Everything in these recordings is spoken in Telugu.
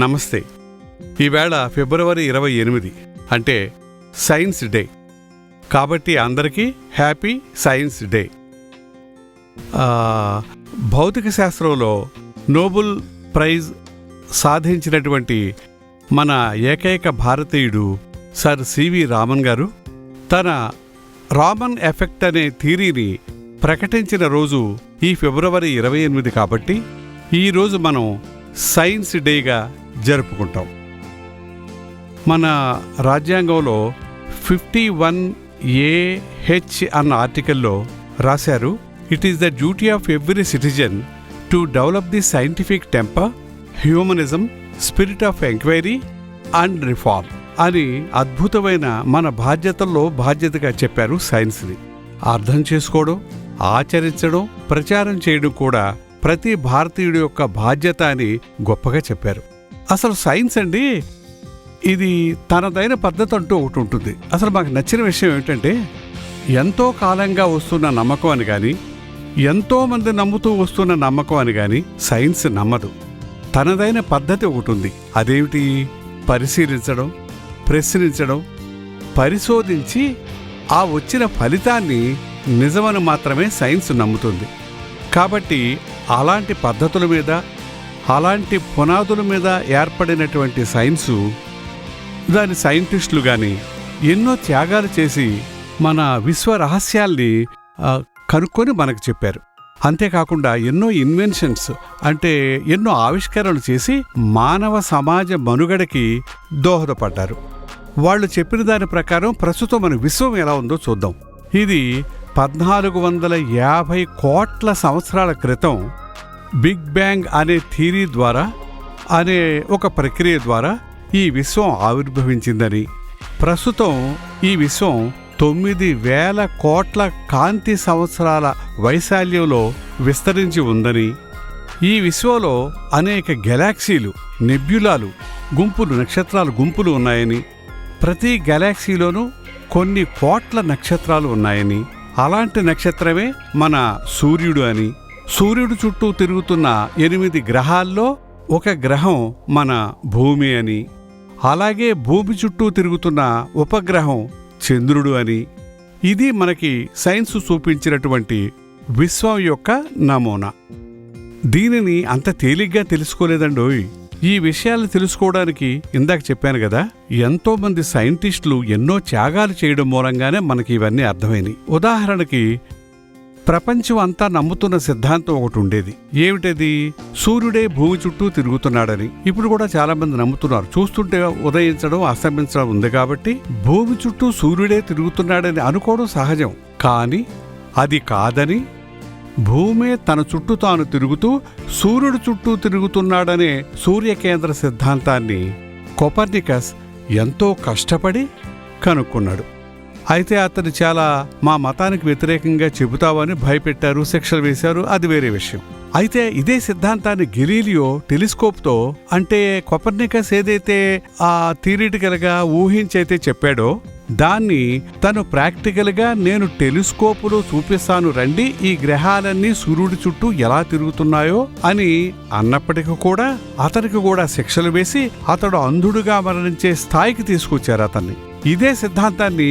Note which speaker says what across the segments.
Speaker 1: నమస్తే. ఈవేళ ఫిబ్రవరి 28 అంటే సైన్స్ డే. కాబట్టి అందరికీ హ్యాపీ సైన్స్ డే. భౌతిక శాస్త్రంలో నోబెల్ ప్రైజ్ సాధించినటువంటి మన ఏకైక భారతీయుడు సర్ సివి రామన్ గారు తన రామన్ ఎఫెక్ట్ అనే థియరీని ప్రకటించిన రోజు ఈ ఫిబ్రవరి 28 కాబట్టి ఈరోజు మనం సైన్స్ డేగా జరుపుకుంటాం. మన రాజ్యాంగంలో 51AH అన్న ఆర్టికల్లో రాశారు, it is the duty of every citizen to develop the scientific temper, humanism, spirit of enquiry and reform అని అద్భుతమైన మన బాధ్యతల్లో బాధ్యతగా చెప్పారు సైన్స్ని. అర్థం చేసుకోవడం, ఆచరించడం, ప్రచారం చేయడం కూడా ప్రతి భారతీయుడి యొక్క బాధ్యత అని గొప్పగా చెప్పారు. అసలు సైన్స్ అండి, ఇది తనదైన పద్ధతి అంటూ ఒకటి ఉంటుంది. అసలు మాకు నచ్చిన విషయం ఏమిటంటే, ఎంతో కాలంగా వస్తున్న నమ్మకం అని కానీ, ఎంతోమంది నమ్ముతూ వస్తున్న నమ్మకం అని కానీ సైన్స్ నమ్మదు. తనదైన పద్ధతి ఒకటి ఉంది. అదేమిటి? పరిశీలించడం, ప్రశ్నించడం, పరిశోధించి ఆ వచ్చిన ఫలితాన్ని నిజమని మాత్రమే సైన్స్ నమ్ముతుంది. కాబట్టి అలాంటి పద్ధతుల మీద, అలాంటి పునాదుల మీద ఏర్పడినటువంటి సైన్సు, దాని సైంటిస్టులు కానీ ఎన్నో త్యాగాలు చేసి మన విశ్వ రహస్యాల్ని కనుక్కొని మనకు చెప్పారు. అంతేకాకుండా ఎన్నో ఇన్వెన్షన్స్ అంటే ఎన్నో ఆవిష్కరణలు చేసి మానవ సమాజ మనుగడకి దోహదపడ్డారు. వాళ్ళు చెప్పిన దాని ప్రకారం ప్రస్తుతం మన విశ్వం ఎలా ఉందో చూద్దాం. ఇది 1450 కోట్ల సంవత్సరాల క్రితం బిగ్ బ్యాంగ్ అనే థియరీ ద్వారా, అనే ఒక ప్రక్రియ ద్వారా ఈ విశ్వం ఆవిర్భవించిందని, ప్రస్తుతం ఈ విశ్వం 9,000 కోట్ల కాంతి సంవత్సరాల వైశాల్యంలో విస్తరించి ఉందని, ఈ విశ్వంలో అనేక గెలాక్సీలు, నెబ్యులాలు, గుంపులు, నక్షత్రాల గుంపులు ఉన్నాయని, ప్రతి గెలాక్సీలోనూ కొన్ని కోట్ల నక్షత్రాలు ఉన్నాయని, అలాంటి నక్షత్రమే మన సూర్యుడు అని, సూర్యుడు చుట్టూ తిరుగుతున్న 8 గ్రహాల్లో ఒక గ్రహం మన భూమి అని, అలాగే భూమి చుట్టూ తిరుగుతున్న ఉపగ్రహం చంద్రుడు అని. ఇది మనకి సైన్స్ చూపించినటువంటి విశ్వం యొక్క నమూనా. దీనిని అంత తేలిగ్గా తెలుసుకోలేదండోయ్. ఈ విషయాలు తెలుసుకోవడానికి ఇందాక చెప్పాను కదా, ఎంతోమంది సైంటిస్టులు ఎన్నో త్యాగాలు చేయడం మూలంగానే మనకి ఇవన్నీ అర్థమైనాయి. ఉదాహరణకి ప్రపంచం అంతా నమ్ముతున్న సిద్ధాంతం ఒకటి ఉండేది. ఏమిటది? సూర్యుడే భూమి చుట్టూ తిరుగుతున్నాడని. ఇప్పుడు కూడా చాలా మంది నమ్ముతున్నారు. చూస్తుంటే ఉదయించడం, అస్తమించడం ఉంది కాబట్టి భూమి చుట్టూ సూర్యుడే తిరుగుతున్నాడని అనుకోవడం సహజం. కానీ అది కాదని, భూమే తన చుట్టూ తాను తిరుగుతూ సూర్యుడు చుట్టూ తిరుగుతున్నాడనే సూర్యకేంద్ర సిద్ధాంతాన్ని కోపర్నికస్ ఎంతో కష్టపడి కనుక్కున్నాడు. అయితే అతను చాలా మా మతానికి వ్యతిరేకంగా చెబుతావని భయపెట్టారు, శిక్షలు వేశారు, అది వేరే విషయం. అయితే ఇదే సిద్ధాంతాన్ని గెలీలియో టెలిస్కోప్తో, అంటే కోపర్నికస్ ఏదైతే ఆ థియరిటికల్గా ఊహించైతే చెప్పాడో దాన్ని తను ప్రాక్టికల్గా నేను టెలిస్కోపులో చూపిస్తాను రండి, ఈ గ్రహాలన్నీ సూర్యుడి చుట్టూ ఎలా తిరుగుతున్నాయో అని అన్నప్పటికీ కూడా అతనికి కూడా శిక్షలు వేసి అతడు అంధుడుగా మరణించే స్థాయికి తీసుకొచ్చారు అతన్ని. ఇదే సిద్ధాంతాన్ని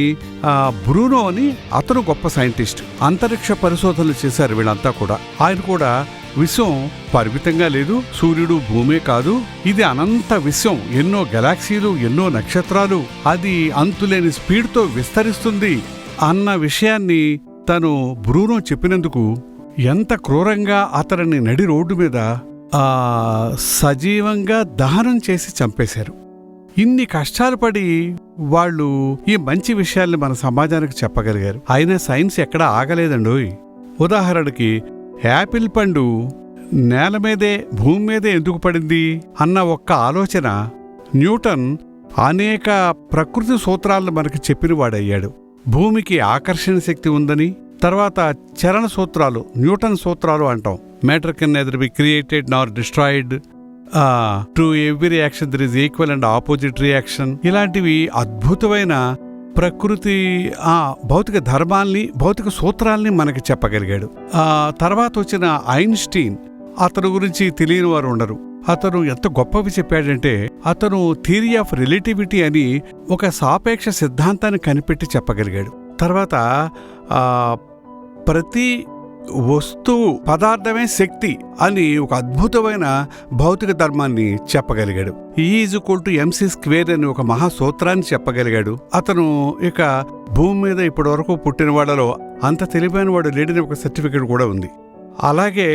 Speaker 1: బ్రూనో అని అతను గొప్ప సైంటిస్ట్, అంతరిక్ష పరిశోధనలు చేశారు వీళ్ళంతా కూడా. ఆయన కూడా విశ్వం పరిమితంగా లేదు, సూర్యుడు భూమే కాదు, ఇది అనంత విశ్వం, ఎన్నో గెలాక్సీలు, ఎన్నో నక్షత్రాలు, అది అంతులేని స్పీడ్తో విస్తరిస్తుంది అన్న విషయాన్ని తను బ్రూనో చెప్పినందుకు ఎంత క్రూరంగా అతనిని నడి రోడ్డు మీద సజీవంగా దహనం చేసి చంపేశారు. ఇన్ని కష్టాలు పడి వాళ్ళు ఈ మంచి విషయాల్ని మన సమాజానికి చెప్పగలిగారు. అయినా సైన్స్ ఎక్కడా ఆగలేదండోయ్. ఉదాహరణకి యాపిల్ పండు నేల మీదే, భూమి మీదే ఎందుకు పడింది అన్న ఒక్క ఆలోచన న్యూటన్ అనేక ప్రకృతి సూత్రాలను మనకి చెప్పినవాడయ్యాడు. భూమికి ఆకర్షణ శక్తి ఉందని, తర్వాత చలన సూత్రాలు, న్యూటన్ సూత్రాలు అంటాం. Matter can neither be created nor destroyed, to every action there is equal and opposite reaction, ఇలాంటివి అద్భుతమైన ప్రకృతి భౌతిక ధర్మాల్ని, భౌతిక సూత్రాల్ని మనకి చెప్పగలిగాడు. తర్వాత వచ్చిన ఐన్స్టీన్, అతని గురించి తెలియని వారు ఉండరు. అతను ఎంత గొప్పవి చెప్పాడంటే, అతను థియరీ ఆఫ్ రిలేటివిటీ అని ఒక సాపేక్ష సిద్ధాంతాన్ని కనిపెట్టి చెప్పగలిగాడు. తర్వాత ప్రతి వస్తువు పదార్థమే శక్తి అని ఒక అద్భుతమైన భౌతిక ధర్మాన్ని చెప్పగలిగాడు. E=mc² అని ఒక మహాసూత్రాన్ని చెప్పగలిగాడు. అతను ఇక భూమి మీద ఇప్పటి వరకు పుట్టిన వాళ్ళలో అంత తెలివైన వాడు లేడని ఒక సర్టిఫికెట్ కూడా ఉంది. అలాగే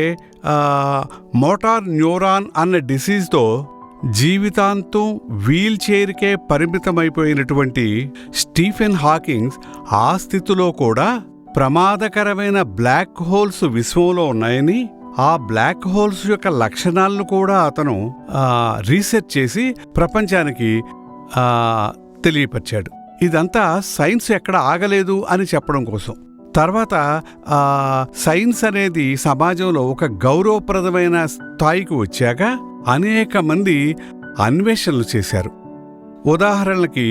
Speaker 1: మోటార్ న్యూరాన్ అన్న డిసీజ్తో జీవితాంతం వీల్ చైర్కే పరిమితమైపోయినటువంటి స్టీఫెన్ హాకింగ్స్ ఆ స్థితిలో కూడా ప్రమాదకరమైన బ్లాక్ హోల్స్ విశ్వంలో ఉన్నాయని, ఆ బ్లాక్ హోల్స్ యొక్క లక్షణాలను కూడా అతను రీసెర్చ్ చేసి ప్రపంచానికి తెలియపరిచాడు. ఇదంతా సైన్స్ ఎక్కడ ఆగలేదు అని చెప్పడం కోసం. తర్వాత సైన్స్ అనేది సమాజంలో ఒక గౌరవప్రదమైన స్థాయికి వచ్చాక అనేక మంది అన్వేషణలు చేశారు. ఉదాహరణకి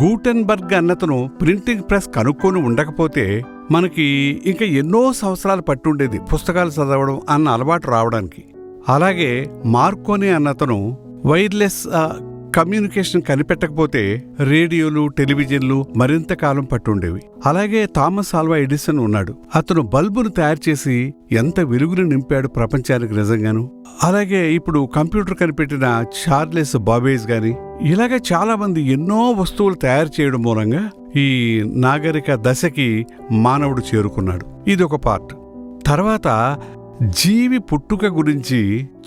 Speaker 1: గూటెన్బర్గ్ అన్నతను ప్రింటింగ్ ప్రెస్ కనుక్కొని ఉండకపోతే మనకి ఇంకా ఎన్నో సంవత్సరాలు పట్టుండేది పుస్తకాలు చదవడం అన్న అలవాటు రావడానికి. అలాగే మార్కోని అన్నతను వైర్లెస్ కమ్యూనికేషన్ కనిపెట్టకపోతే రేడియోలు, టెలివిజన్లు మరింత కాలం పట్టుండేవి. అలాగే థామస్ ఆల్వా ఎడిసన్ ఉన్నాడు. అతను బల్బును తయారు చేసి ఎంత వెలుగును నింపాడు ప్రపంచానికి నిజంగాను. అలాగే ఇప్పుడు కంప్యూటర్ కనిపెట్టిన చార్లెస్ బాబేజ్ గాని, ఇలాగే చాలా మంది ఎన్నో వస్తువులు తయారు చేయడం మూలంగా ఈ నాగరిక దశకి మానవుడు చేరుకున్నాడు. ఇది ఒక పార్ట్. తర్వాత జీవి పుట్టుక గురించి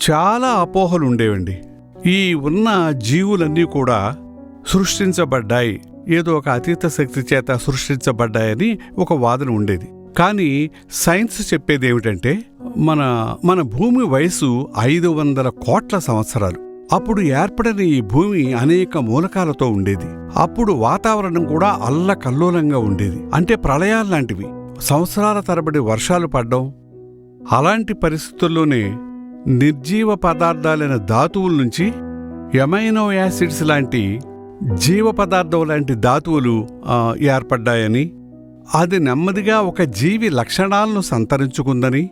Speaker 1: చాలా అపోహలు ఉండేవండి. ఈ ఉన్న జీవులన్నీ కూడా సృష్టించబడ్డాయి, ఏదో ఒక అతీత శక్తి చేత సృష్టించబడ్డాయని ఒక వాదన ఉండేది. కానీ సైన్స్ చెప్పేది ఏమిటంటే, మన భూమి వయసు 500 కోట్ల సంవత్సరాలు. అప్పుడు ఏర్పడిన ఈ భూమి అనేక మూలకాలతో ఉండేది. అప్పుడు వాతావరణం కూడా అల్లకల్లోలంగా ఉండేది. అంటే ప్రళయాల్లాంటివి, సంవత్సరాల తరబడి వర్షాలు పడ్డం. అలాంటి పరిస్థితుల్లోనే నిర్జీవ పదార్థాలైన ధాతువుల నుంచి ఎమైనో యాసిడ్స్ లాంటి జీవ పదార్థం లాంటి ధాతువులు ఏర్పడ్డాయని, అది నెమ్మదిగా ఒక జీవి లక్షణాలను సంతరించుకుందని,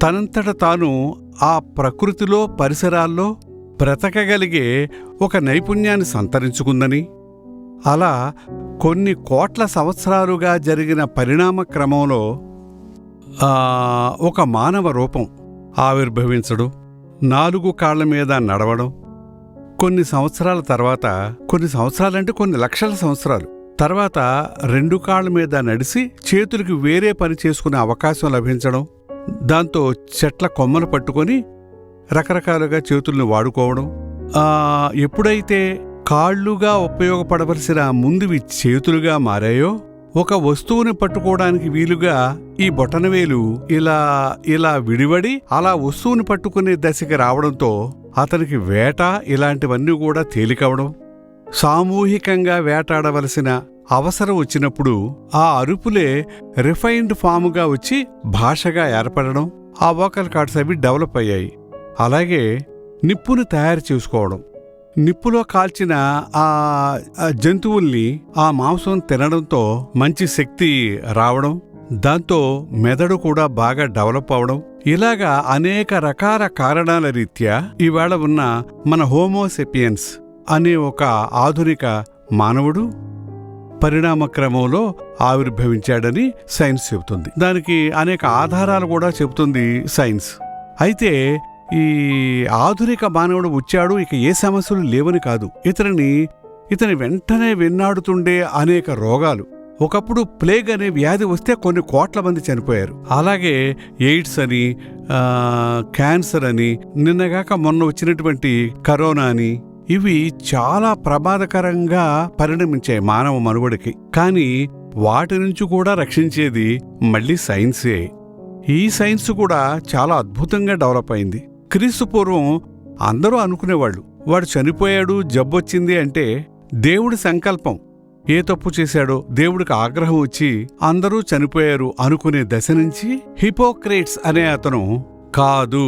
Speaker 1: తనంతట తాను ఆ ప్రకృతిలో పరిసరాల్లో బ్రతకగలిగే ఒక నైపుణ్యాన్ని సంతరించుకుందని, అలా కొన్ని కోట్ల సంవత్సరాలుగా జరిగిన పరిణామ క్రమంలో ఒక మానవ రూపం ఆవిర్భవించడం, 4 కాళ్ల మీద నడవడం, కొన్ని సంవత్సరాల తర్వాత, కొన్ని సంవత్సరాలంటే కొన్ని లక్షల సంవత్సరాలు తర్వాత 2 కాళ్ల మీద నడిచి చేతులకి వేరే పని చేసుకునే అవకాశం లభించడం, దాంతో చెట్ల కొమ్మలు పట్టుకొని రకరకాలుగా చేతుల్ని వాడుకోవడం, ఎప్పుడైతే కాళ్లుగా ఉపయోగపడవలసిన ముందువి చేతులుగా మారాయో, ఒక వస్తువుని పట్టుకోవడానికి వీలుగా ఈ బొటనవేలు ఇలా విడివడి అలా వస్తువుని పట్టుకునే దశకి రావడంతో అతనికి వేట ఇలాంటివన్నీ కూడా తేలికవడం, సామూహికంగా వేటాడవలసిన అవసరం వచ్చినప్పుడు ఆ అరుపులే రిఫైన్డ్ ఫాముగా వచ్చి భాషగా ఏర్పడడం, ఆ వోకల్ కార్డ్స్ అవి డెవలప్ అయ్యాయి. అలాగే నిప్పును తయారు చేసుకోవడం, నిప్పులో కాల్చిన ఆ జంతువుల్ని ఆ మాంసం తినడంతో మంచి శక్తి రావడం, దాంతో మెదడు కూడా బాగా డెవలప్ అవడం, ఇలాగా అనేక రకాల కారణాల రీత్యా ఇవాళ ఉన్న మన హోమోసెపియన్స్ అనే ఒక ఆధునిక మానవుడు పరిణామక్రమంలో ఆవిర్భవించాడని సైన్స్ చెబుతుంది. దానికి అనేక ఆధారాలు కూడా చెబుతుంది సైన్స్. అయితే ఈ ఆధునిక మానవుడు వచ్చాడు, ఇక ఏ సమస్యలు లేవని కాదు. ఇతని వెంటనే వెన్నాడుతుండే అనేక రోగాలు. ఒకప్పుడు ప్లేగ్ అనే వ్యాధి వస్తే కొన్ని కోట్ల మంది చనిపోయారు. అలాగే ఎయిడ్స్ అని, క్యాన్సర్ అని, నిన్నగాక మొన్న వచ్చినటువంటి కరోనా అని, ఇవి చాలా ప్రమాదకరంగా పరిణమించాయి మానవ మనుగడకి. కానీ వాటి నుంచి కూడా రక్షించేది మళ్ళీ సైన్సే. ఈ సైన్స్ కూడా చాలా అద్భుతంగా డెవలప్ అయింది. క్రీస్తు పూర్వం అందరూ అనుకునేవాళ్ళు, వాడు చనిపోయాడు, జబ్బొచ్చింది అంటే దేవుడి సంకల్పం. ఏ తప్పు చేశాడో దేవుడికి ఆగ్రహం వచ్చి అందరూ చనిపోయారు అనుకునే దశ నుంచి హిపోక్రేట్స్ అనే అతను, కాదు,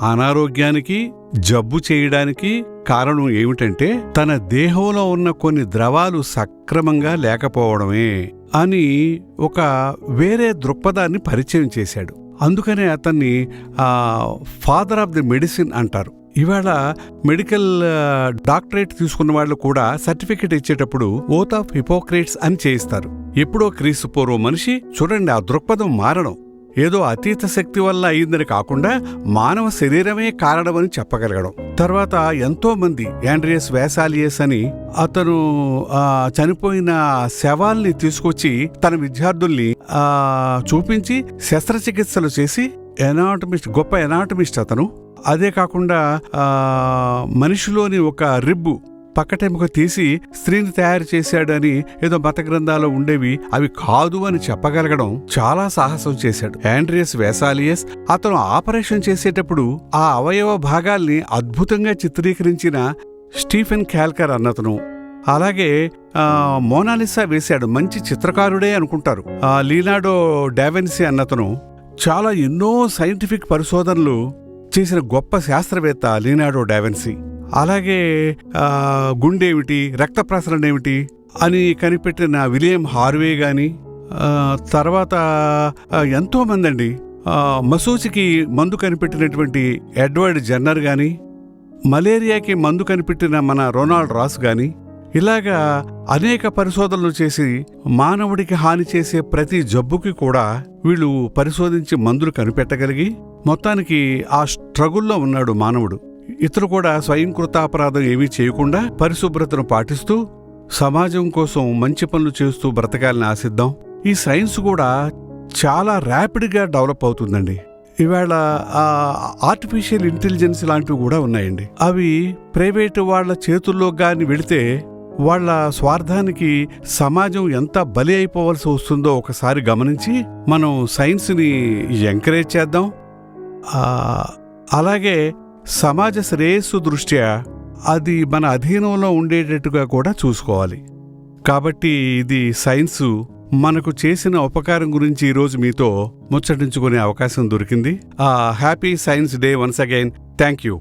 Speaker 1: అనారోగ్యానికి జబ్బు చేయడానికి కారణం ఏమిటంటే తన దేహంలో ఉన్న కొన్ని ద్రవాలు సక్రమంగా లేకపోవడమే అని ఒక వేరే దృక్పథాన్ని పరిచయం చేశాడు. అందుకనే అతన్ని ఫాదర్ ఆఫ్ ది మెడిసిన్ అంటారు. ఇవాళ మెడికల్ డాక్టరేట్ తీసుకున్న వాళ్ళు కూడా సర్టిఫికెట్ ఇచ్చేటప్పుడు ఓత్ ఆఫ్ హిపోక్రేట్స్ అని చేయిస్తారు. ఎప్పుడో క్రీస్తు పూర్వం మనిషి చూడండి, ఆ దృక్పథం మారడం ఏదో అతీత శక్తి వల్ల అయిందని కాకుండా మానవ శరీరమే కారణమని చెప్పగలగడం. తర్వాత ఎంతో మంది యాండ్రియస్ వేసాలియస్ అని అతను చనిపోయిన శవాల్ని తీసుకొచ్చి తన విద్యార్థుల్ని చూపించి శస్త్రచికిత్సలు చేసి గొప్ప ఎనాటమిస్ట్ అతను. అదే కాకుండా మనిషిలోని ఒక రిబ్బు పక్కటెముక తీసి స్త్రీని తయారు చేశాడని ఏదో మత గ్రంథాలు ఉండేవి, అవి కాదు అని చెప్పగలగడం చాలా సాహసం చేశాడు యాండ్రియస్ వేసాలియస్. అతను ఆపరేషన్ చేసేటప్పుడు ఆ అవయవ భాగాల్ని అద్భుతంగా చిత్రీకరించిన స్టీఫెన్ క్యాల్కర్ అన్నతను. అలాగే మోనాలిసా వేశాడు, మంచి చిత్రకారుడే అనుకుంటారు. లియోనార్డో డావిన్సీ అన్నతను చాలా ఎన్నో సైంటిఫిక్ పరిశోధనలు చేసిన గొప్ప శాస్త్రవేత్త లియోనార్డో డావిన్సీ. అలాగే గుండేమిటి, రక్త ప్రసరణ ఏమిటి అని కనిపెట్టిన విలియం హార్వే గాని, తర్వాత ఎంతోమంది అండి. మసూచికి మందు కనిపెట్టినటువంటి ఎడ్వర్డ్ జెన్నర్ గాని, మలేరియాకి మందు కనిపెట్టిన మన రొనాల్డ్ రాస్ గాని, ఇలాగా అనేక పరిశోధనలు చేసి మానవుడికి హాని చేసే ప్రతి జబ్బుకి కూడా వీళ్ళు పరిశోధించి మందులు కనిపెట్టగలిగి మొత్తానికి ఆ స్ట్రగుల్లో ఉన్నాడు మానవుడు. ఇతరు కూడా స్వయంకృతాపరాధం ఏమీ చేయకుండా పరిశుభ్రతను పాటిస్తూ సమాజం కోసం మంచి పనులు చేస్తూ బ్రతకాలని ఆశిద్దాం. ఈ సైన్స్ కూడా చాలా ర్యాపిడ్గా డెవలప్ అవుతుందండి. ఇవాళ ఆర్టిఫిషియల్ ఇంటెలిజెన్స్ లాంటివి కూడా ఉన్నాయండి. అవి ప్రైవేటు వాళ్ళ చేతుల్లో గాని వెళితే వాళ్ళ స్వార్థానికి సమాజం ఎంత బలి అయిపోవలసి వస్తుందో ఒకసారి గమనించి మనం సైన్స్ని ఎంకరేజ్ చేద్దాం. అలాగే సమాజ శ్రేయస్సు దృష్ట్యా అది మన అధీనంలో ఉండేటట్టుగా కూడా చూసుకోవాలి. కాబట్టి ఇది సైన్సు మనకు చేసిన ఉపకారం గురించి ఈరోజు మీతో ముచ్చటించుకునే అవకాశం దొరికింది. Happy science day once again. Thank you.